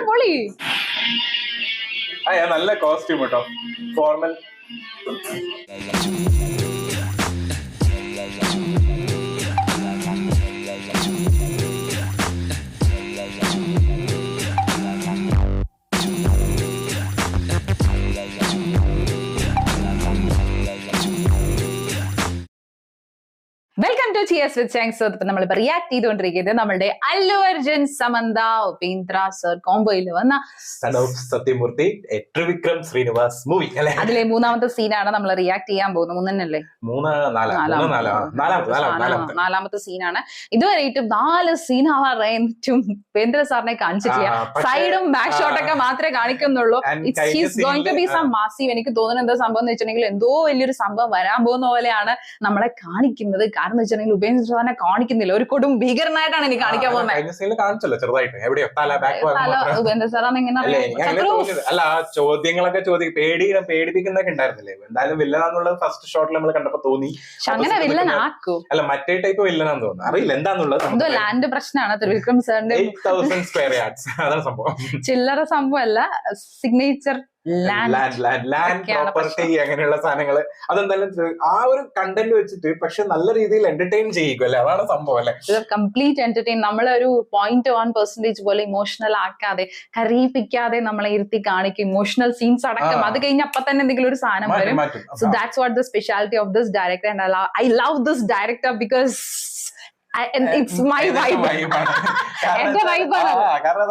പൊളി. നല്ല കോസ്റ്റ്യൂം കേട്ടോ, formal. Welcome to cheers with Changs. ഇപ്പൊ നമ്മളിപ്പോ റിയാക്ട് ചെയ്തുകൊണ്ടിരിക്കുന്നത് നമ്മളുടെ അല്ലു അർജുൻ, സമന്ത, ഉപേന്ദ്ര സർ കോംബോയിൽ വന്ന സത്യമൂർത്തി ത്രിവിക്രം ശ്രീനിവാസ് മൂവി അല്ലെ. അതിലെ മൂന്നാമത്തെ സീനാണ് നമ്മൾ റിയാക്ട് ചെയ്യാൻ പോകുന്നത്. മൂന്നല്ലേ? നാലാമത്തെ സീനാണ്. ഇതുവരെയായിട്ടും 4 സീൻ ആവാറായിട്ടും ഉപേന്ദ്ര സാറിനെ കാണിച്ചിട്ടില്ല. സൈഡും ബാക്ക് ഷോട്ടൊക്കെ മാത്രമേ കാണിക്കുന്നുള്ളൂ. മാസീവ്. എനിക്ക് തോന്നുന്നത് എന്താ സംഭവം എന്ന് വെച്ചിട്ടുണ്ടെങ്കിൽ എന്തോ വലിയൊരു സംഭവം വരാൻ പോകുന്ന പോലെയാണ് നമ്മളെ കാണിക്കുന്നത്. കാരണം എന്ന് വെച്ചിട്ടുണ്ടെങ്കിൽ ഉപേന്ദ്ര സാറിനെ കാണിക്കുന്നില്ല, ഒരു കൊടും ഭീകരനായിട്ടാണ് എനിക്ക് കാണിക്കാൻ പോകുന്നത്. ഉപേന്ദ്ര സാറാണ് ഇങ്ങനെ ചോദ്യങ്ങളൊക്കെ പേടിപ്പിക്കുന്നൊക്കെ ഉണ്ടായിരുന്നില്ലേ. എന്തായാലും വില്ലനാന്നുള്ളത് ഫസ്റ്റ് ഷോട്ടിൽ നമ്മൾ കണ്ടപ്പോ തോന്നി. അങ്ങനെ വില്ലനാക്കൂ അല്ല, മറ്റേ ടൈപ്പ് വില്ലനാന്ന് തോന്നുന്നു. അറിയില്ല എന്താന്നുള്ളത്. എന്തോ ലാൻഡ് പ്രശ്നമാണ് ത്രിവിക്രം സാറിന്റെ. 8000 സ്ക്വയർ യാർഡ്സ് അതാണ് സംഭവം. ചില്ലറ സംഭവമല്ല, സിഗ്നേച്ചർ ലാൻഡ് പ്രോപ്പർട്ടി അങ്ങനെയുള്ള സാധനങ്ങള്. അതെന്തായാലും ആ ഒരു കണ്ടന്റ് വെച്ചിട്ട് പക്ഷെ നല്ല രീതിയിൽ എന്റർടൈൻ ചെയ്യിക്കും അല്ലെ, അതാണ് സംഭവം അല്ലെ. Complete entertain. നമ്മളൊരു 0.1% പോലെ ഇമോഷണൽ ആക്കാതെ, കരയിപ്പിക്കാതെ നമ്മളെ ഇരുത്തി കാണിക്കും. ഇമോഷണൽ സീൻസ് അടക്കം. അത് കഴിഞ്ഞ അപ്പൊ തന്നെ എന്തെങ്കിലും ഒരു സാധനം വരും. So that's what the speciality of this director. And I love this director because it's my vibe. എന്റെ വൈബാണ്. കാരണം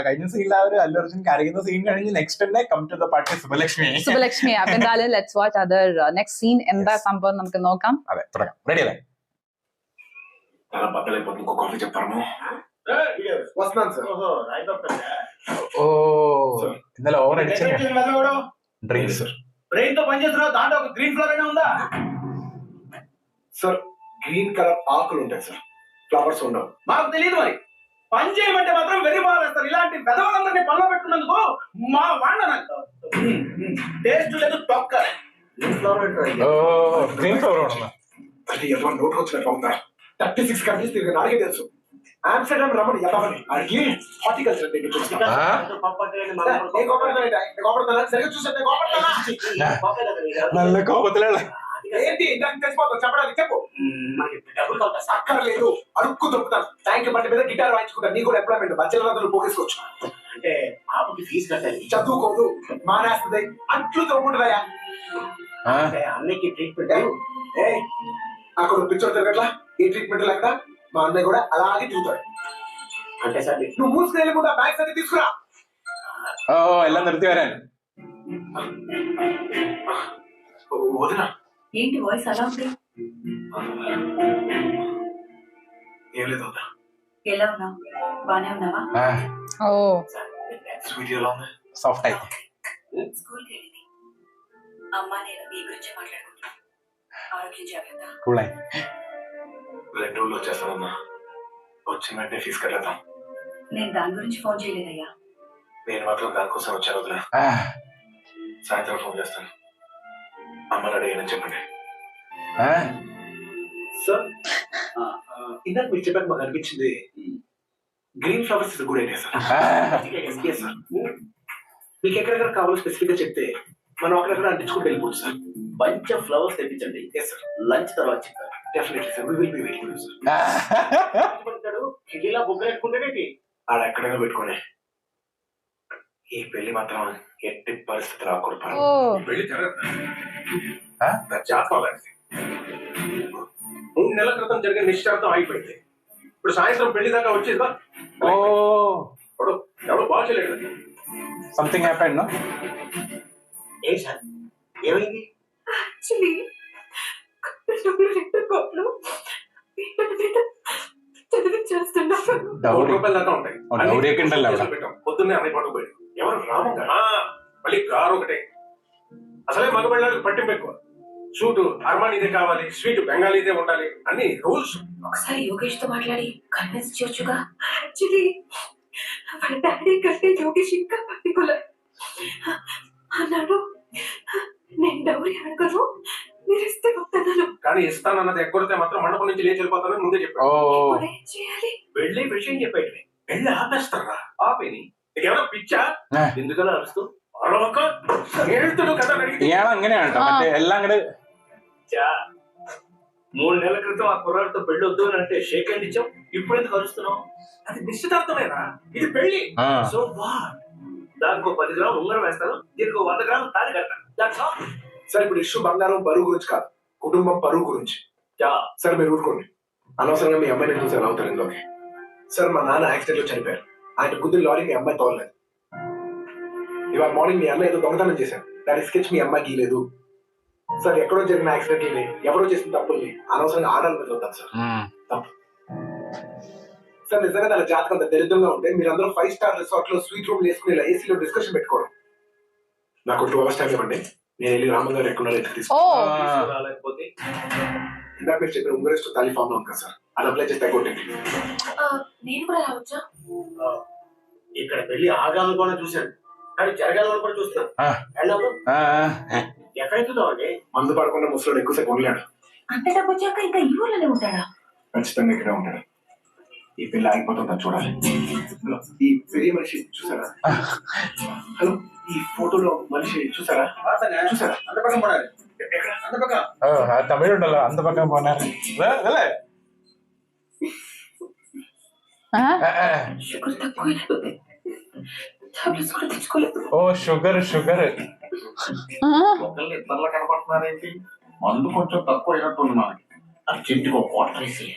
കഴിഞ്ഞ സീനിൽ ആ ഒരു അല്ലു അർജുൻ കരയുന്ന സീൻ കഴിഞ്ഞ് നെക്സ്റ്റ് തന്നെ come to the party Subalakshmi. അപ്പൊ എന്തായാലും let's watch other next scene. എന്താ സംഭവം നമുക്ക് നോക്കാം. അതെ, തുടങ്ങാം. റെഡി അല്ലേ? ఇన్నల ఓవర్ అడిచే డ్రింక్స్ బ్రెయిన్ తో పని చేస్తున్నా. దాంట్లో ఒక గ్రీన్ ఫ్లవర్ అయినా ఉందా సార్? గ్రీన్ కలర్ ఆకులు ఉంటాయి సార్, ఫ్లవర్స్ ఉండవు. మాకు తెలియదు మరి. పని చేయమంటే మాత్రం వెరీ బాగా వేస్తారు. ఇలాంటి పెదవులందరినీ పనిలో పెట్టుకున్నందుకు మా వాడిన టేస్ట్ లేదు, తొక్క. గ్రీన్ ఫ్లవర్ గ్రీన్ ఫ్లవర్ అది ఎవరో నోట్ వచ్చినట్టు ఉందా? 36 కంట్రీస్ తిరిగి నాకే తెలుసు. ఆమ్స్టర్డామ్ రమ్మని ఎలావని అడిగి హార్టికల్చర్ നല്ല കോപത്തിലുള്ള ఏంటి తెచ్చిపోతావు చెప్పడానికి చెప్పు. అక్కర్లేదు, అడుక్కు దొరుకుతాను. ట్యాంక్ బండి మీద గిటార్ వాయించుకుంటాను. నీ కూడా ఎంప్లాయ్మెంట్ బచ్చలందరూ పోగేసుకోవచ్చు. అంటే ఆమెకి ఫీజు కట్టాలి. చదువుకోదు, మానేస్తుంది, అంట్లు తోముకుంటుందయా. అంటే అన్నకి ట్రీట్మెంట్ అక్కడ పిచ్చోడు తిరగట్లా. ఈ ట్రీట్మెంట్ లేక మా అన్నయ్య కూడా అలాగే తిరుగుతాడు. అంటే సార్ నువ్వు మూసుకుని వెళ్ళకుండా బ్యాగ్స్ అన్ని తీసుకురా. എല്ലാം നിർത്തി വരാൻ. వదినా ఏంటి వాయిస్ అలా ఉంది? ఏం లేదు వదినా. ఎలా ఉన్నావు? బానే ఉన్నావా? ఓ స్వీట్ ఎలా ఉంది? సాఫ్ట్ అయితే స్కూల్కి వెళ్ళింది. అమ్మ నేను మీ గురించి మాట్లాడుకుంటున్నాను. ఆరోగ్యం జాగ్రత్త. కూల్ అయి 2 రోజులు వచ్చేస్తానమ్మా. వచ్చిన వెంటనే ఫీజు కట్టేద్దాం. నేను దాని గురించి ఫోన్ చేయలేదయ్యా. నేను మాత్రం దానికోసం వచ్చాను వదినా. సాయంత్రం ఫోన్ చేస్తాను. అమ్మ అడిగానని చెప్పండి సార్. ఇందాక మీరు చెప్పాక మాకు అనిపించింది green flowers is good idea sir. మీకు ఎక్కడెక్కడ కావాలో స్పెసిఫిక్ గా చెప్తే మనం అక్కడెక్కడ అంటించుకుంటూ వెళ్ళిపోవచ్చు సార్. బంచ్ ఆఫ్ ఫ్లవర్స్ తెప్పించండి. ఎస్ సార్, లంచ్ తర్వాత చెప్తారు. Definitely sir, we will be waiting sir. ఇలా బుక్ పెట్టుకుంటేనేటి ఆడ ఎక్కడైనా పెట్టుకోండి. ఈ పెళ్లి మాత్రం ఎట్టి పరిస్థితులు ఆకూడదు. పెళ్లి జరగదు. 3 నెలల క్రితం జరిగిన నిశ్చితార్థం అయిపోయింది. ఇప్పుడు సాయంత్రం పెళ్లి దాకా వచ్చేదా? ఎవరు బాగా చేయలేదు. Something happened no? ఏ సార్ ఏమైంది? యాక్చువల్లీ రూపాయల దాకా ఉంటాయి. పొద్దున్నే అన్ని పట్టుకుపోయాడు. ఎవరు రామంగా మళ్ళీ కారు ఒకటే. అసలే మగబళ్ళకి పట్టింపు ఎక్కువ. సూటు అర్మానీదే కావాలి, స్వీట్ బెంగాలీదే ఉండాలి, అన్ని రూల్స్. ఒకసారి యోగేష్ తో మాట్లాడి కన్విన్స్ చేయొచ్చుగా. యాక్చువల్లీ వాళ్ళ డాడీ కంటే యోగేష్ ఇంకా పర్టికులర్ అన్నాడు. నేను డౌరీ అడగను, మీరు ఇస్తే వస్తున్నాను. కానీ ఇస్తానన్నది ఎగ్గొడితే మాత్రం మండపం నుంచి లేచి వెళ్ళిపోతానని ముందే చెప్పాడు. ఇప్పుడు ఏం చేయాలి? వెళ్ళి విషయం చెప్పేటి వెళ్ళి ఆపేస్తారా? ఆపేని ఏమైనా పిచ్చా? ఎందుకలా అరుస్తూ అరవక ಹೇಳ್తుడు కదా ഇയാൾ അങ്ങനെയാണോ മറ്റേ എല്ലാം അങ്ങട് 3 నెలల క్రితం ఆ కుర్రాడితో పెళ్లి వద్దు అని అంటే షేక్ హ్యాండ్ ఇచ్చాం. ఇప్పుడు ఎందుకు అరుస్తున్నావు? అది నిశ్చితార్థమేనా? ఇది పెళ్లి. So what? దానికి 10 గ్రాములు ఉంగరం వేస్తాను, దీనికి 100 గ్రాములు తాళి కడతాను. సార్ ఇప్పుడు ఇష్యూ బంగారం బరువు గురించి కాదు, కుటుంబం పరువు గురించి. సార్ మీరు ఊరుకోండి. అనవసరంగా మీ అమ్మాయిని చూసి ఎలా అవుతారు ఇందులోకి. సార్ మా నాన్న యాక్సిడెంట్ లో చనిపోయారు. ఆయన గుద్దులు లారీ మీ అమ్మాయి తోలలేదు. ఇవాళ మార్నింగ్ మీ అన్న ఏదో దొంగతనం చేశారు. దాని స్కెచ్ మీ అమ్మాయి గీయలేదు. సార్ ఎక్కడో జరిగిన యాక్సిడెంట్ని ఎవరో చేసిన తప్పుల్ని అనవసరంగా ఆడాలి మీద వద్దాం సార్. తప్పు సార్. నిజంగా తన జాతకం అంత దరిద్రంగా ఉంటే మీరందరూ 5 స్టార్ రిసార్ట్ లో స్వీట్ రూమ్ వేసుకుని ఇలా ఏసీలో డిస్కషన్ పెట్టుకోవడం. నాకు 2 hours టైం ఇవ్వండి, నేను వెళ్ళి రామన్ గారు ఎక్కడ తీసుకురాలేకపోతే ఇందాక మీరు చెప్పిన ఉంగరేస్ట్ తాలి ఫామ్ లో ఉంది కదా సార్, అది అప్లై చేస్తే కొట్టండి. నేను కూడా రావచ్చా? ఇక్కడ వెళ్ళి ఆగాలను కూడా చూశాను, కానీ జరగాలను కూడా చూస్తాను. ఎక్కడెక్కుతామండి? మందు పడకుండా ముసలోడు ఎక్కువసేపు ఉండలేడు. అంత డబ్బు వచ్చాక ఇంకా ఈ ఊర్లోనే ఉంటాడా? ఖచ్చితంగా ఇక్కడే ఉంటాడు. ఈ పిల్ల ఆగిపోతుందా చూడాలి. ఈ పెరియ మనిషి చూసారా? హలో, ఈ ఫోటోలో మనిషి చూసారా? చూసారా? అంత పక్కన పోనాలి. ఎక్కడ? అంత పక్క తమిళ ఉండలో అంత పక్కన పోనారు. షుగర్ తక్కువ. టాబ్లెట్స్ కూడా తెచ్చుకోలేదు. ఓ షుగర్ షుగర్. ఒకళ్ళు ఇద్దరులో కనపడుతున్నారేంటి? మందు కొంచెం తక్కువ అయినట్టుంది మనకి. అర్జెంటుగా ఒక వాటర్ వేసి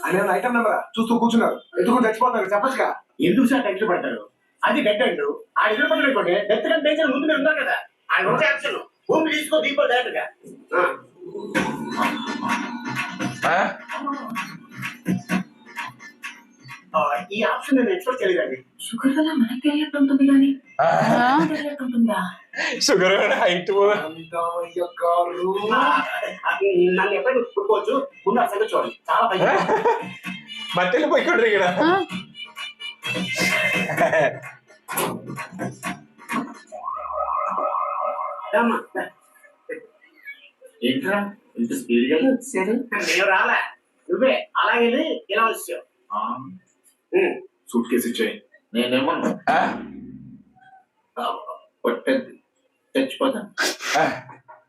ఆయన ఐటమ్ నెంబర్ చూస్తూ కూర్చున్నారు. ఎందుకు చచ్చిపోతారు చెప్పచ్చుగా. ఎందుకు సార్ టెన్షన్ పడతారు? అది డెడ్ అండ్ ఆ ఎదురు పట్టుకోండి. డెత్ కంటే టెన్షన్ ముందు మీరు ఉన్నారు కదా. ఆయన వచ్చే యాక్షన్ భూమి తీసుకో దీపో డైరెక్ట్ గా. ఈ ఆప్షన్ నేను ఎక్స్పెక్ట్ చేయలేదండి. షుగర్ వల్ల మనకి తెలియట్టు ఉంటుంది కానీ తెలియట్టు ఉంటుందా? షుగర్ హైట్ నన్ను ఎప్పుడైనా పుట్టుకోవచ్చు. ముందు ఆ సంగతి చూడండి. చాలా పైకి మధ్యలో పోయికోండి ఇక్కడ. ఏంట్రా ఇంత స్పీడ్ గా వచ్చారు? నేను రాలే, నువ్వే అలాగే ఇలా వచ్చావు. సూట్ కేసు ఇచ్చాయి. నేనేమన్నా కొట్టద్దు, చచ్చిపోతాను.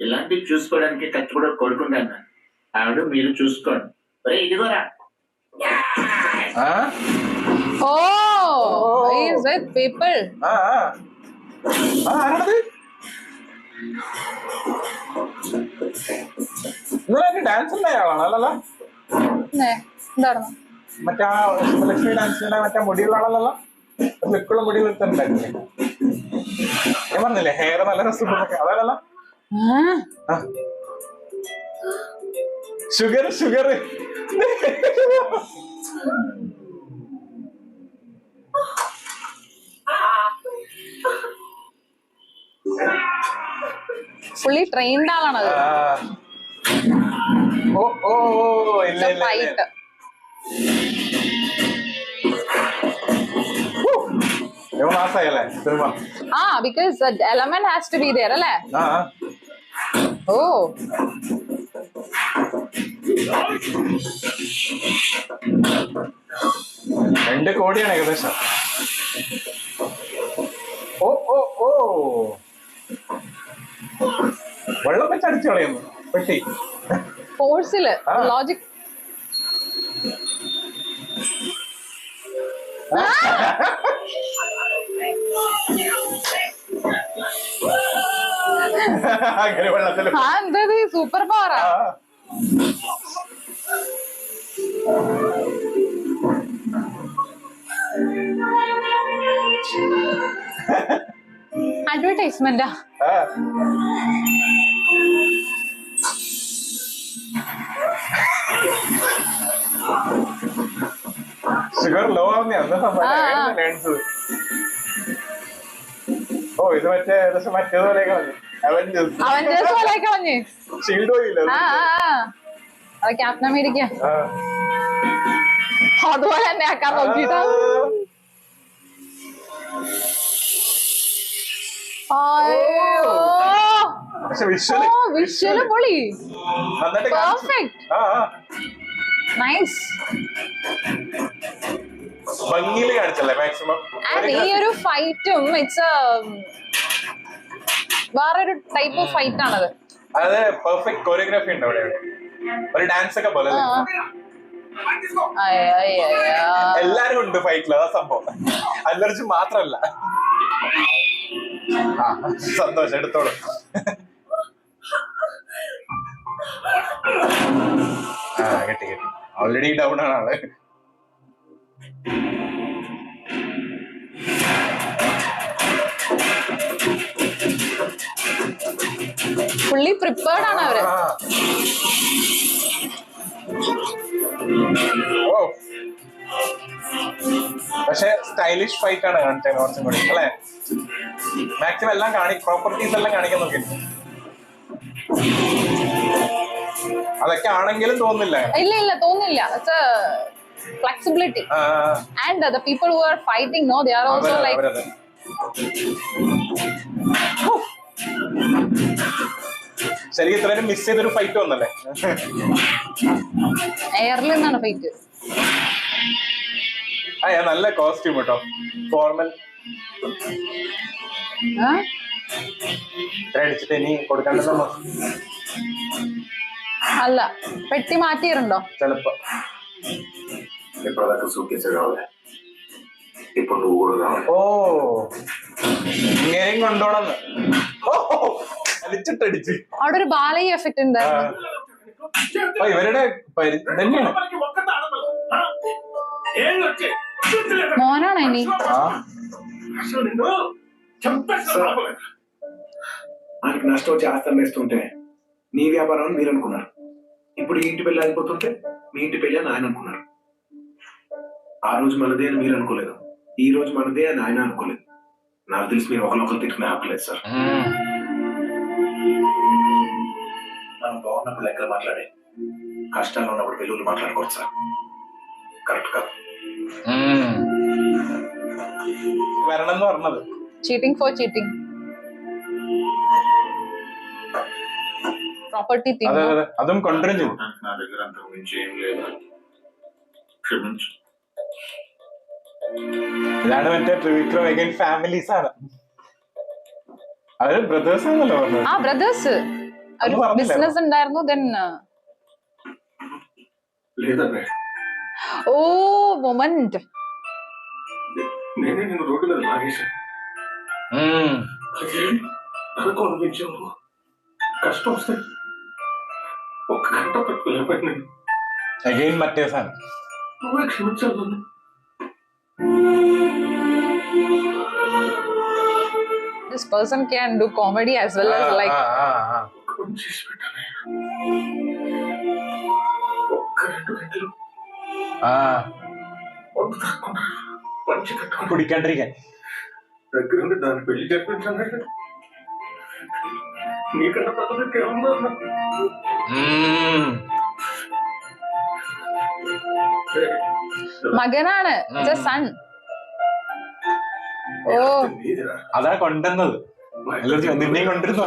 ఇలాంటివి చూసుకోవడానికి కష్టపడ కొడుకుంటాను. ఆవిడ మీరు చూసుకోండి. ఇదిగోరా. పీపుల్ ഡാൻസ് ഉണ്ടായാളാണല്ലോ മറ്റേ ആ ലക്ഷ്മി ഡാൻസിന്റെ മറ്റേ മുടിയുള്ള ആളല്ലോ. ലുക്കുള്ള മുടി നിർത്തുന്നുണ്ടായിരുന്നില്ലേ? ഞാൻ പറഞ്ഞില്ലേ ഹെയർ നല്ല രസമൊക്കെ അതല്ലല്ലോ. ഷുഗർ ഷുഗർ ഫുള്ളി ട്രെയിൻഡ് ആളാണത്. ഓ ഓ ഇല്ല ഇല്ല മാസായല്ലേ cinema? because the element has to be there അല്ലേ? ഓ 2 കോടിയാണ് ഏകദേശം. ഓ ഓ ഓ വെള്ളം വെച്ച് അടിച്ചു കളയുന്നു പെട്ടി. ഫോഴ്സില് ലോജിക്. അങ്ങനെ വെള്ളത്തിൽ എന്തത് സൂപ്പർ പവറാ. അഡ്വർടൈസ്മെന്റാ. ഷുഗർ ലോ ആവുന്ന ലെൻസ്. ഓ ഇത് മറ്റേ ഏകദേശം മറ്റേതുപോലെ കളഞ്ഞു. അവഞ്ചേഴ്സ് പോലെ കളഞ്ഞ് ഷീൽഡോ ഇല്ല. അത് ക്യാപ്റ്റൻ അമേരിക്ക അതുപോലെ തന്നെ ആക്കാൻ നോക്കിട്ടോ. പക്ഷെ വിഷ്വല് ഓ വിഷ്വല് പൊളി. നന്നായിട്ട് പെർഫെക്റ്റ്. നൈസ്. ഭംഗിയില് കാണിച്ചല്ലേ മാക്സിമം. ആൻഡ് ഈ ഒരു ഫൈറ്റും ഇറ്റ്സ് വേറൊരു ടൈപ്പ് ഓഫ് ഫൈറ്റ് ആണത്. അത് പെർഫെക്റ്റ് കോറിയോഗ്രാഫി ഉണ്ട് അവിടെ. ഒരു ഡാൻസ് ഒക്കെ പോലെ എല്ലാരും ഉണ്ട് ഫൈറ്റില്. അതാ സംഭവം. അല്ലർജി മാത്രല്ല. സന്തോഷം, എടുത്തോളൂ. കിട്ടി കിട്ടി. ഓൾറെഡി ഡൗൺ ആണ് ആള്. ഫുള്ളി പ്രിപ്പയർഡ് ആണ് അവര്. പക്ഷെ സ്റ്റൈലിഷ് ഫൈറ്റ് ആണ് കാണിച്ചത് കുറച്ചും കൂടി അല്ലെ. മാക്സിമം എല്ലാം പ്രോപ്പർട്ടീസ് എല്ലാം കാണിക്കാൻ നോക്കി. അതൊക്കെ ആണെങ്കിലും തോന്നില്ല. ഇല്ല തോന്നില്ല. Flexibility. And the people who are fighting, no, they are also like. ശരിക്കും ഇത്രയും മിസ് ചെയ്തൊരു ഫൈറ്റ് വന്നല്ലേ. എയറിൽ നിന്നാണ് ഫൈറ്റ്. നല്ല കോസ്റ്റ്യൂം കേട്ടോ, ഫോർമൽ. അടിച്ചിട്ട് ഇനി കൊടുക്കണ്ടല്ലോ. അല്ല, പെട്ടി മാറ്റിയിട്ടുണ്ടോ ചെലപ്പോ. ഓ ഇങ്ങനെയും കൊണ്ടോണം. അടിച്ചിട്ടടിച്ച് അവിടെ ഒരു ബാലയ്യ എഫക്ട് ഉണ്ട്. ഇവരുടെ തന്നെയാണ്. മോനാണ് ഇനി. ఆయనకు నష్టం వచ్చి ఆస్తి అమ్మేస్తుంటే నీ వ్యాపారం మీరు అనుకున్నారు. ఇప్పుడు ఈ ఇంటి పెళ్ళి అయిపోతుంటే మీ ఇంటి పెళ్ళి అని ఆయన అనుకున్నారు. ఆ రోజు మనదే అని మీరు అనుకోలేదు, ఈ రోజు మనదే అని ఆయన అనుకోలేదు. నాకు తెలిసి మీరు ఒకరినొకరు తిట్టుకునే హక్కు లేదు సార్. మనం బాగున్నప్పుడు లెక్కలు మాట్లాడే, కష్టాల్లో ఉన్నప్పుడు వెలుగులు మాట్లాడుకోవచ్చు సార్. కరెక్ట్ కాదు. വരണം എന്ന് പറഞ്ഞത്. Cheating for cheating. Property thing. അതും കൊണ്ടുവരും ചെയ്തു. నా దగ్గర అంత మించి ఏం లేదు, క్షమించు. ഇതാണ് മറ്റേ ത്രിവിക്രം അഗൈൻ ഫാമിലീസ് ആണ്. അത് ബ്രദേഴ്സ് ആണല്ലോ പറഞ്ഞത്. ആ ബ്രദേഴ്സ് ഒരു ബിസിനസ് ഉണ്ടായിരുന്നു. ദെൻ లేదన్నా, ഓ മൊമെന്റ്. నేనే నిన్ను రోడ్డు మీద లాగేశాను. నాకు అనిపించావు కష్టం వస్తే ఒక్క గంట పెట్టుకోలేకపోయినా నేను. അഗൈൻ മറ്റേ സാധനം. నువ్వే క్షమించాలి నన్ను. This person can do comedy as well as like. చేసి పెట్టాను. ఒక్క 2 గంటలు ఒక్క తక్కువ పంచి కట్టుకుని കുടിക്കാണ്ടിരിക്കാൻ. దగ్గరుండి దాన్ని పెళ్లి జరిపించాను. నీకన్నా పెద్దది ఏమన్నా മകനാണ്. സൺ. ഓ അതാ കൊണ്ടുവന്നത്. നിന്നെയും കൊണ്ടിരുന്നു.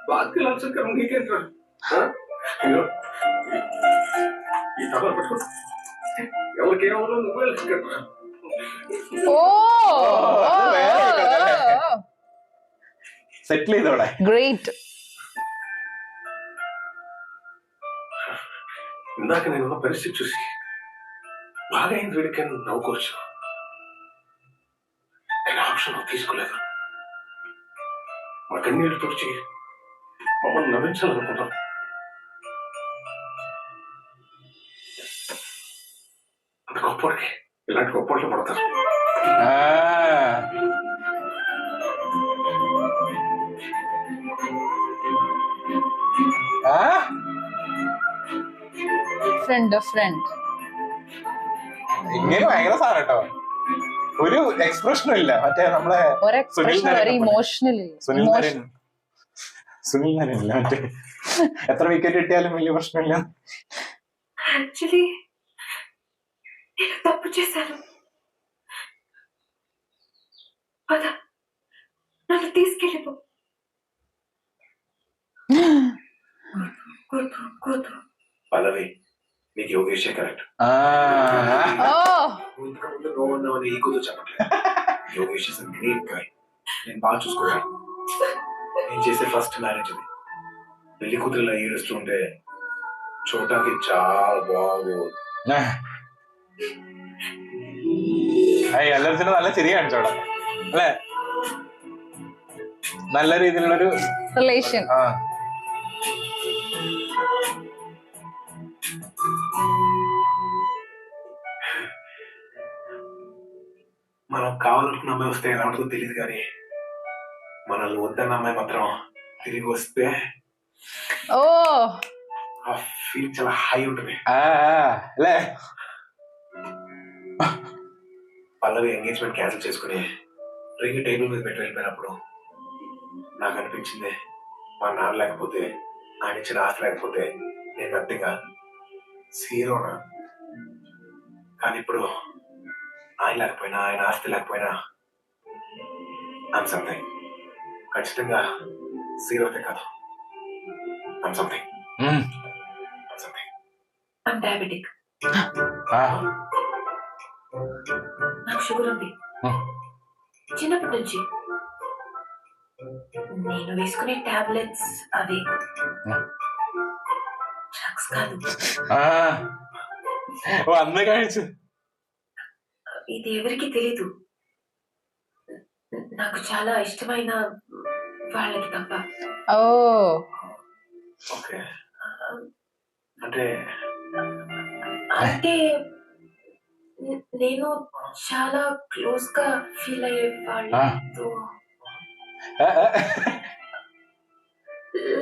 బాధ్యత లక్షకరం నీకేంట్రా? ఈ తబల పెట్టుకో. ఎవరికి ఏమవుతుందో నువ్వే లెక్కరా. ഓ സെറ്റിൽ ചെയ്തോടെ. ഗ്രേറ്റ്. ఇందాక నేనున్న పరిస్థితి చూసి బాగా అయింది వీడికి నవ్వుకోవచ్చు, కానీ ఆప్షన్ తీసుకోలేదు. మా కన్నీళ్ళు తుడిచి మమ్మల్ని నవ్వించాలనుకున్నాం. అంత గొప్పడికి ఇలాంటి గొప్పట్లు పడతారు. Friend friend. ഇങ്ങനെ ഭയങ്കര സാധനം കേട്ടോ. ഒരു എക്സ്പ്രഷനും ഇല്ല. മറ്റേ നമ്മളെ സുനിൽ നരേനില്ല. മറ്റേ എത്ര വിക്കറ്റ് കിട്ടിയാലും വലിയ പ്രശ്നമില്ല. యాక్చువల్లీ నేను తప్పు చేశాను. పద, నన్ను తీసుకెళ్ళిపో. పల్లవి నీకు యోగేష్ కరెక్ట్. నువ్వు ఇంతకుముందు నువ్వు ఉన్నావని ఈ కూతురు చెప్పట్లేదు. Yogesh is great guy. నేను బాగా చూసుకోవాలి. నేను చేసే ఫస్ట్ మ్యారేజ్ ఇది. పెళ్లి కూతురులా ఏడుస్తూ ఉంటే చూడటానికి చాలా బాగుంది. അല്ലർജിന് നല്ല ശരിയാണ് ചോടാ അല്ലെ, നല്ല രീതിയിലുള്ളൊരു റിലേഷൻ. మనం కావాలనుకున్న అమ్మాయి వస్తే ఎలా ఉంటుందో తెలియదు, కానీ మనల్ని వద్దన్న అమ్మాయి మాత్రం తిరిగి వస్తే ఆ ఫీల్ చాలా హై ఉంటుంది. అలే పల్లవి ఎంగేజ్మెంట్ క్యాన్సిల్ చేసుకుని రింగ్ టేబుల్ మీద పెట్టి వెళ్ళిపోయినప్పుడు నాకు అనిపించింది, మా నాన్న లేకపోతే, ఆయన ఇచ్చిన ఆస్తి లేకపోతే నేను నథింగ్, జీరోనా. కానీ ఇప్పుడు ఆయన లేకపోయినా, ఆయన ఆస్తి లేకపోయినా ఐమ్ సంథింగ్. ఖచ్చితంగా జీరో అయితే కాదు, ఐమ్ సంథింగ్. I'm diabetic. నాకు షుగర్ ఉంది చిన్నప్పటి నుంచి. నేను వేసుకునే టాబ్లెట్స్ అవి డ్రగ్స్ కాదు. ఇది ఎవరికి తెలీదు, నాకు చాలా ఇష్టమైన వాళ్ళకి తప్ప. ఓకే, అంటే అంటే నేను చాలా క్లోజ్ గా ఫీల్ అయ్యే వాళ్ళతో,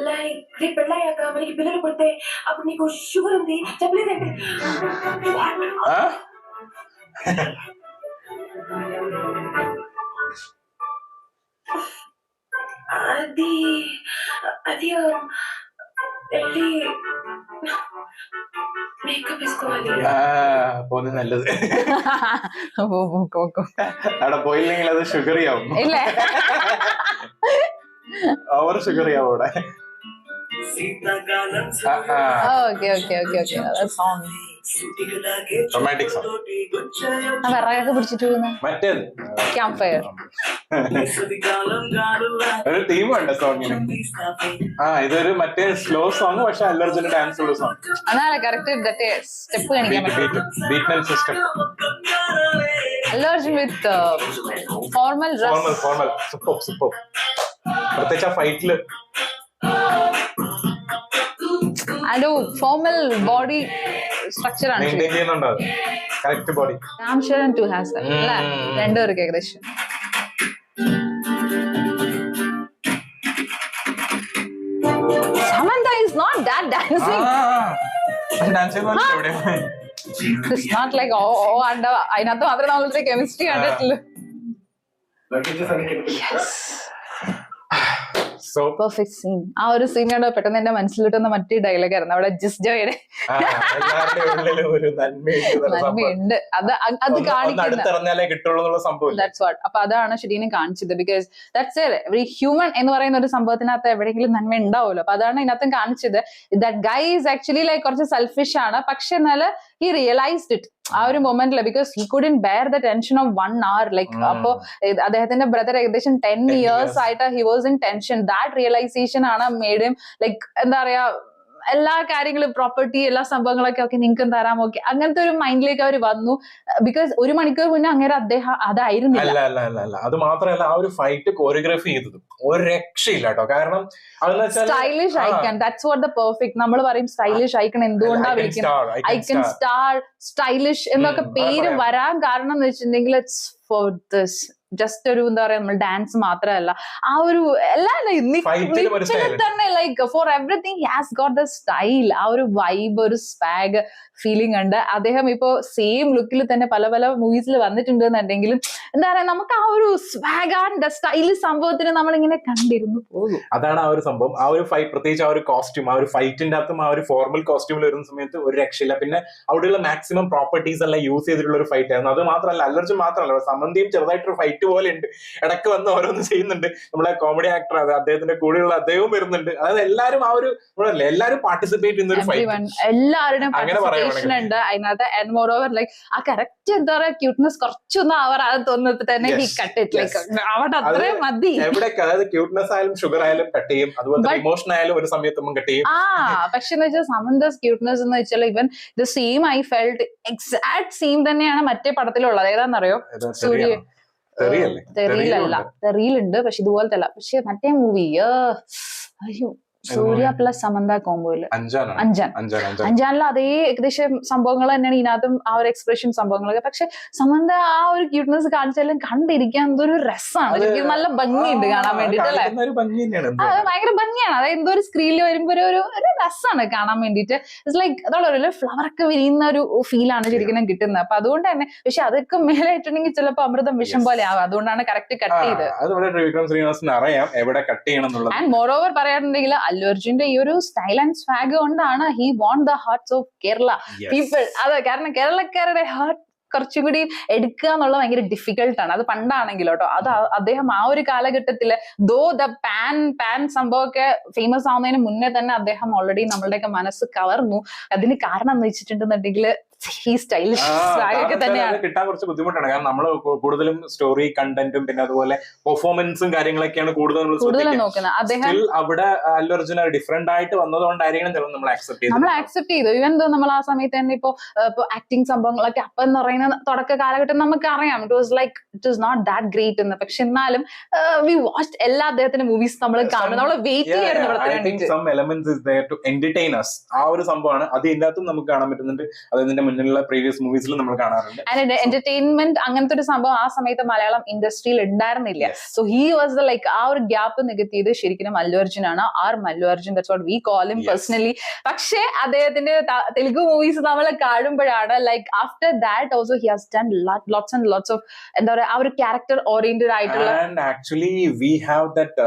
లైక్ రేపు పెళ్ళయ్యాక మనకి పిల్లలు పుడితే అప్పుడు నీకు షుగర్ ఉంది చెప్పలేదండి. అది అది వెళ్ళి മേക്കപ്പ് പോകുന്നത് നല്ലത്. അവിടെ പോയില്ലെങ്കിൽ അത് ഷുഗറി ആവും, ഓവർ ഷുഗറി ആവും അവിടെ. റൊമാൻറ്റിക് സോങ് വിറകൊക്കെ പിടിച്ചിട്ട് മറ്റേത് ക്യാമ്പ് ഫയർ. ഒരു തീമുണ്ട് സോങ്ങിന്. ഇതൊരു മറ്റേ സ്ലോ സോങ്, പക്ഷെ അല്ലർജുന്റെ ഡാൻസ് ഉള്ള സോങ്. അതാണ് കറക്റ്റ് സ്റ്റെപ്പ് കാണിക്കാൻ പറ്റും. Beat system. അല്ലർജുൻ വിത്ത് ഫോർമൽ ഡ്രസ്. Formal super. പ്രത്യേകിച്ച് ആ ഫൈറ്റില് അത് ഫോർമൽ ബോഡി സ്ട്രക്ചർ ആണ്. മെയിൻറ്റെയിൻ ചെയ്യുന്നുണ്ടോ correct body. Ram Charan to has that അല്ലേ, രണ്ടുപേർക്ക് ഏകദേശം. Samantha is not that dancing. It's not like അതിനകത്ത് മാത്രമേ നമ്മൾ കെമിസ്ട്രി കണ്ടിട്ടുള്ളൂ. So perfect scene. ആ ഒരു സീൻ കണ്ടോ പെട്ടെന്ന് എന്റെ മനസ്സിലിട്ടുന്ന മറ്റേ ഡയലോഗ് ആയിരുന്നു അവിടെ ജിസ് ജോയുടെ നന്മയുണ്ട്. അത് കാണിക്കുന്നത്. അപ്പൊ അതാണ് ശരിക്കും കാണിച്ചത്. ബിക്കോസ് ദാറ്റ്സ് എവറി ഹ്യൂമൻ എന്ന് പറയുന്ന ഒരു സംഭവത്തിനകത്ത് എവിടെയെങ്കിലും നന്മ ഉണ്ടാവുമല്ലോ. അപ്പൊ അതാണ് ഇതിനകത്തും കാണിച്ചത്. That guy is actually like കുറച്ച് സെൽഫിഷ് ആണ്, പക്ഷെ എന്നാല് ഹി റിയലൈസ്ഡ് ഇറ്റ് ആ ഒരു മൊമെന്റില്. Because he couldn't bear the tension of 1 hour. Like അപ്പോ അദ്ദേഹത്തിന്റെ ബ്രദർ ഏകദേശം 10 years ആയിട്ട് he was in tension. That realisation ആണ് മെയ്ഡ് ഹിം ലൈക്ക് എന്താ പറയാ എല്ലാ കാര്യങ്ങളും പ്രോപ്പർട്ടി എല്ലാ സംഭവങ്ങളൊക്കെ ഓക്കെ നിങ്ങൾക്കും തരാം ഓക്കെ അങ്ങനത്തെ ഒരു മൈൻഡിലേക്ക് അവർ വന്നു. ബിക്കോസ് 1 മണിക്കൂർ മുന്നേ അങ്ങനെ അദ്ദേഹം അതായിരുന്നില്ല. അല്ല അത് മാത്രമല്ല, ആ ഒരു ഫൈറ്റ് കോറിയോഗ്രാഫി ചെയ്തത് ഒരു രക്ഷയില്ല കേട്ടോ. കാരണം stylish icon, that's what the perfect. നമ്മൾ പറയും സ്റ്റൈലിഷ് ഐക്കൺ എന്തുകൊണ്ടാണ് വിളിക്കുന്നത്, ഐക്കൺ സ്റ്റാർ സ്റ്റൈലിഷ് എന്നൊക്കെ പേര് വരാൻ കാരണം എന്ന് വെച്ചിട്ടുണ്ടെങ്കിൽ ഇറ്റ്സ് ഫോർ ദിസ് ജസ്റ്റ് ഒരു എന്താ പറയാ നമ്മൾ ഡാൻസ് മാത്രമല്ല ആ ഒരു എല്ലാ തന്നെ like four everything he has got the style. ആ ഒരു വൈബ്, ഒരു സ്വാഗ് ഫീലിംഗ് ഉണ്ട്. അദ്ദേഹം ഇപ്പോ സെയിം ലുക്കിൽ തന്നെ പല പല മൂവീസിൽ വന്നിട്ടുണ്ട് എന്നുണ്ടെങ്കിലും എന്താ പറയാ നമുക്ക് ആ ഒരു സ്വാഗ് ആൻഡ് സ്റ്റൈലിഷ് സംഭവത്തിന് നമ്മളിങ്ങനെ കണ്ടിരുന്നു പോകും. അതാണ് ആ ഒരു സംഭവം. ആ ഒരു ഫൈറ്റ്, പ്രത്യേകിച്ച് ആ ഒരു കോസ്റ്റ്യൂം, ആ ഒരു ഫൈറ്റിന്റെ അകത്തും ആ ഒരു ഫോർമൽ കോസ്റ്റ്യൂമിൽ വരുന്ന സമയത്ത് ഒരു രക്ഷയില്ല. പിന്നെ അവിടെയുള്ള മാക്സിമം പ്രോപ്പർട്ടീസ് എല്ലാം യൂസ് ചെയ്തിട്ടുള്ള ഒരു ഫൈറ്റ് ആയിരുന്നു. അത് മാത്രമല്ല, അല്ലർജുൻ മാത്രമല്ല, സമന്തിയും ചെറുതായിട്ടൊരു ഫൈറ്റ് ഫൈറ്റ് പോലെ ഉണ്ട്, ഇടയ്ക്ക് വന്ന് ഓരോന്ന് ചെയ്യുന്നുണ്ട്. നമ്മളെ കോമഡി ആക്ടർ അദ്ദേഹത്തിന്റെ കൂടെയുള്ള അദ്ദേഹവും വരുന്നുണ്ട്. അതായത് എല്ലാരും ആ ഒരു എല്ലാരും പാർട്ടിസിപ്പേറ്റ് ചെയ്യുന്ന ഒരു ഫൈറ്റ്, എല്ലാവരുടെയും പാർട്ടിസിപ്പേഷൻ ഉണ്ട് അതിനകത്ത്. ആൻഡ് മോർ ഓവർ ലൈക്ക് ആ കറക്റ്റ് എന്താ പറയാ ക്യൂട്ട്നെസ് കുറച്ചൊന്നും അവർ അത് തോന്നുന്നത് തന്നെ ഈ കട്ടിട്ട് ലൈക്ക് അവിടെ അത്രയും മതി. എവിടെയൊക്കെ അതായത് ക്യൂട്ട്നെസ് ആയാലും ഷുഗർ ആയാലും കട്ട് ചെയ്യും, അതുപോലെ ഇമോഷൻ ആയാലും ഒരു സമയത്തും കട്ട് ചെയ്യും. പക്ഷെ എന്ന് വെച്ചാൽ സമന്തസ് ക്യൂട്ട്നെസ് എന്ന് വെച്ചാൽ ഇവൻ the same I felt exact same തന്നെയാണ് മറ്റേ പടത്തിലുള്ളത്. ഏതാണെന്നറിയോ? സൂര്യ തെറിയിലല്ല, തെറിയിലുണ്ട് പക്ഷെ ഇതുപോലത്തെ അല്ല. പക്ഷെ മറ്റേ മൂവി അയ്യോ സൂര്യ പ്ലസ് സമന്ത കോമ്പോയില് അഞ്ചാനിലെ അതേ ഏകദേശം സംഭവങ്ങൾ തന്നെയാണ് ഇതിനകത്തും, ആ ഒരു എക്സ്പ്രഷൻ സംഭവങ്ങളൊക്കെ. പക്ഷെ സമന്ത ആ ഒരു ക്യൂട്ട്നെസ് കാണിച്ചാലും കണ്ടിരിക്കാൻ എന്തൊരു രസമാണ്, നല്ല ഭംഗിയുണ്ട് കാണാൻ വേണ്ടിട്ട് അല്ലെ. ഭയങ്കര ഭംഗിയാണ്, അതായത് എന്തോ ഒരു സ്ക്രീനിൽ വരുമ്പോ ഒരു രസമാണ് കാണാൻ വേണ്ടിട്ട്. ഇറ്റ്സ് ലൈക്ക് അതുള്ള ഫ്ലവർ ഒക്കെ വിരിയുന്ന ഒരു ഫീലാണ് ശരിക്കും കിട്ടുന്നത്. അപ്പൊ അതുകൊണ്ട് തന്നെ പക്ഷെ അതൊക്കെ മേലായിട്ടുണ്ടെങ്കിൽ ചിലപ്പോ അമൃതം വിഷം പോലെ ആവും. അതുകൊണ്ടാണ് കറക്റ്റ് കട്ട് ചെയ്തത്. ആൻഡ് മോർ ഓവർ പറയാനുണ്ടെങ്കിൽ അല്ലു അർജുന്റെ ഈ ഒരു സ്റ്റൈൽ ആൻഡ് സ്വാഗ് കൊണ്ടാണ് he won the hearts of Kerala people. അതെ, കാരണം കേരളക്കാരുടെ ഹാർട്ട് കുറച്ചും കൂടി എടുക്കുക എന്നുള്ളത് ഭയങ്കര ഡിഫിക്കൽട്ടാണ്. അത് പണ്ടാണെങ്കിലും കേട്ടോ, അത് അദ്ദേഹം ആ ഒരു കാലഘട്ടത്തില് ദ പാൻ സംഭവമൊക്കെ ഫേമസ് ആവുന്നതിന് മുന്നേ തന്നെ അദ്ദേഹം ഓൾറെഡി നമ്മളുടെയൊക്കെ മനസ്സ് കവർന്നു. അതിന് കാരണം എന്ന് വെച്ചിട്ടുണ്ടെന്നുണ്ടെങ്കിൽ ഈ സ്റ്റൈലിഷ് സ്വാഗൊക്കെ തന്നെയാണ്. കിട്ടാൻ കുറച്ച് ബുദ്ധിമുട്ടാണ്, കാരണം നമ്മൾ കൂടുതലും സ്റ്റോറി കണ്ടന്റും പിന്നെ അതുപോലെ പെർഫോമൻസും കാര്യങ്ങളൊക്കെയാണ് കൂടുതലും നോക്കുന്നത്. അദ്ദേഹം അവിടെ അല്ലു അർജുൻ ഡിഫറെന്റ് ആയിട്ട് വന്നതുകൊണ്ടായിരിക്കണം ചിലപ്പോൾ നമ്മൾ ആക്സെപ്റ്റ് ചെയ്തു. ഇവൻ നമ്മൾ ആ സമയത്ത് തന്നെ ഇപ്പൊ ആക്ടിങ് സംഭവങ്ങളൊക്കെ അപ്പം എന്ന് പറയുന്ന തുടക്ക കാലഘട്ടം നമുക്ക് അറിയാം it was not that great എന്ന്. പക്ഷെ എന്നാലും വി വാച്ച്ഡ് എല്ലാ അദ്ദേഹത്തിന്റെ മൂവീസ് നമ്മൾ കാണും, നമ്മൾ വെയിറ്റ് ചെയ്യായിരുന്നു. ആ ഒരു സംഭവമാണ് അത് ഇതിനകത്തും നമുക്ക് കാണാൻ പറ്റുന്നുണ്ട്, അതിന്റെ മുന്നിലുള്ള പ്രീവിയസ് മൂവീസിലും നമ്മൾ കാണാറുണ്ട്. എന്റർടൈൻമെന്റ് അങ്ങനത്തെ ഒരു സംഭവം ആ സമയത്ത് മലയാളം ഇൻഡസ്ട്രിയിൽ ഉണ്ടായിരുന്നില്ല. So he was the like ആ ഒരു ഗ്യാപ്പ് നികത്തിയത് ശരിക്കും അല്ലു അർജുനാണ്. Mallu Arjun, that's what we call him personally. പക്ഷേ അദ്ദേഹത്തിന്റെ തെലുഗു മൂവീസ് നമ്മൾ കാണുമ്പോഴാണ് like after that also he has done lots and lots of എന്താ പറയാ ആ ഒരു ക്യാരക്ടർ ഓറിയന്റഡ് ആയിട്ടുള്ള. ആക്ച്വലി വി ഹാവ് ദാറ്റ്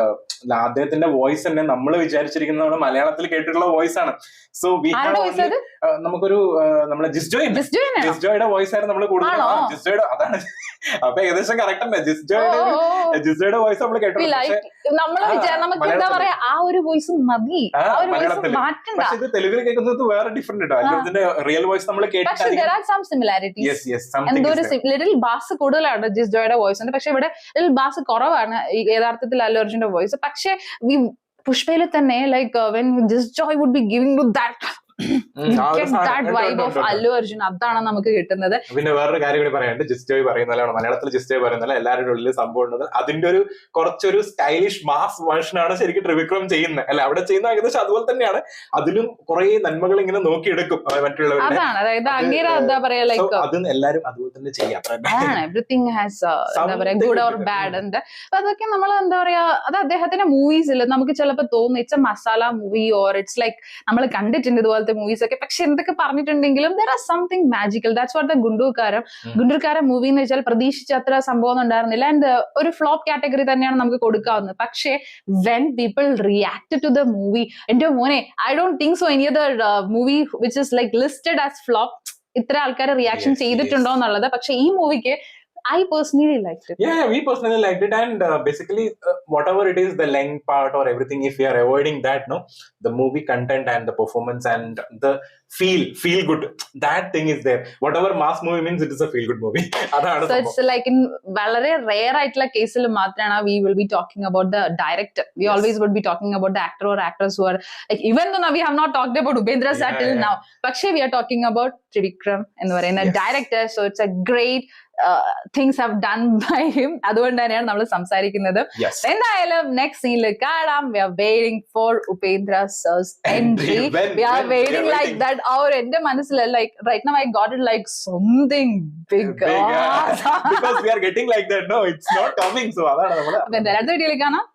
അദ്ദേഹത്തിന്റെ വോയിസ് തന്നെ നമ്മൾ വിചാരിച്ചിരിക്കുന്ന നമ്മൾ മലയാളത്തിൽ കേട്ടിട്ടുള്ള വോയിസ് ആണ്. സോ വി ഹാവ് നമുക്കൊരു നമ്മളെ ജിസ്ജോയുടെ വോയിസ് ആയിരുന്നു നമ്മൾ കൂടുതൽ ജിസ്ജോയുടെ, അതാണ് അപ്പൊ ഏകദേശം കറക്റ്റ് തന്നെ ജിസ്ജോയുടെ വോയിസ് നമ്മൾ കേട്ടിട്ടുണ്ട്. നമുക്ക് എന്താ പറയാ ആ ഒരു വോയിസ് മതി, പക്ഷെ ഇത് തെലുങ്കിൽ കേൾക്കുന്നത് വേറെ ഡിഫറെന്റ് കേട്ടോ. അതിന്റെ റിയൽ വോയിസ് നമ്മൾ ലിറ്റിൽ ബാസ് കൂടുതലാണ് ജിസ്ജോയുടെ വോയിസ്, പക്ഷെ ഇവിടെ ലിറ്റിൽ ബാസ് കുറവാണ് യഥാർത്ഥത്തിൽ അല്ലു അർജുന്റെ വോയിസ്. പക്ഷെ പുഷ്പയിൽ തന്നെ like when Jis Joy would be giving to that Allu Arjun, അതാണ് നമുക്ക് കിട്ടുന്നത്. പിന്നെ വേറൊരു കാര്യം കൂടി പറയാനുണ്ട്, ജിസ്റ്റോയ് പറയുന്നല്ലോ മലയാളത്തിൽ ജിസ്റ്റോയ് പറയുന്നല്ലോ എല്ലാവരുടെ ഉള്ളിൽ സംഭവം ഉള്ളത് അതിന്റെ ഒരു കുറച്ചൊരു സ്റ്റൈലിഷ് മാസ് വേർഷൻ ആണ് ശരിക്കും ത്രിവിക്രം ചെയ്യുന്നത് അല്ലെ. അവിടെ ചെയ്യുന്ന ഏകദേശം അതുപോലെ തന്നെയാണ്, അതിലും കുറെ നന്മകൾ ഇങ്ങനെ നോക്കിയെടുക്കും മറ്റുള്ളവരുടെ. അത് എല്ലാവരും അതുപോലെ തന്നെ ചെയ്യാം. എവറിത്തിങ് ഹാസ് എന്താ പറയാ ഗുഡ് ഓർ ബാഡ് ഉണ്ട്. അപ്പൊ അതൊക്കെ നമ്മൾ എന്താ പറയാ അത് അദ്ദേഹത്തിന്റെ മൂവീസിൽ നമുക്ക് ചിലപ്പോൾ തോന്നും it's a masala movie or it's like നമ്മൾ കണ്ടിട്ടുണ്ട് ഇതുപോലത്തെ മൂവീസ് ഒക്കെ. പക്ഷെ എന്തൊക്കെ പറഞ്ഞിട്ടുണ്ടെങ്കിലും there is something magical. That's what the ഗുണ്ടൂർക്കാരൻ മൂവി എന്ന് വെച്ചാൽ പ്രതീക്ഷിച്ച അത്ര സംഭവം ഉണ്ടായിരുന്നില്ല. ആൻഡ് ഒരു ഫ്ലോപ്പ് കാറ്റഗറി തന്നെയാണ് നമുക്ക് കൊടുക്കാവുന്നത്. പക്ഷേ when people reacted to the movie, എന്റെ മോനെ I don't think so any other movie which is like listed as flop ഇത്ര ആൾക്കാർ റിയാക്ഷൻ ചെയ്തിട്ടുണ്ടോ എന്നുള്ളത്. പക്ഷെ ഈ മൂവിക്ക് I personally liked it. Yeah, we personally liked it, and basically whatever it is, the length part or everything, if we are avoiding that, no, the movie content and the performance and the feel good, that thing is there. Whatever mass movie means, it is a feel good movie. So it's like in വളരെ rare ആയിട്ടുള്ള കേസിൽ മാത്രമാണ് we will be talking about the director. We always would be talking about the actor or actors who are like, even though we have not talked about Ubendra Sir till now, പക്ഷേ we are talking about Trivikram എന്ന് പറയുന്ന director. So it's a great things have done by him. അതുകൊണ്ട് തന്നെയാണ് നമ്മൾ സംസാരിക്കുന്നത്. എന്തായാലും next സീനിൽ കാണാം. We are waiting for Upendra Sir's entry. We are waiting like that. എന്റെ മനസ്സിൽ like right now I got it like something big. Because we are getting like that. No, it's not coming. So അതാണ് നമ്മൾ അടുത്ത വീഡിയോയിൽ കാണാം.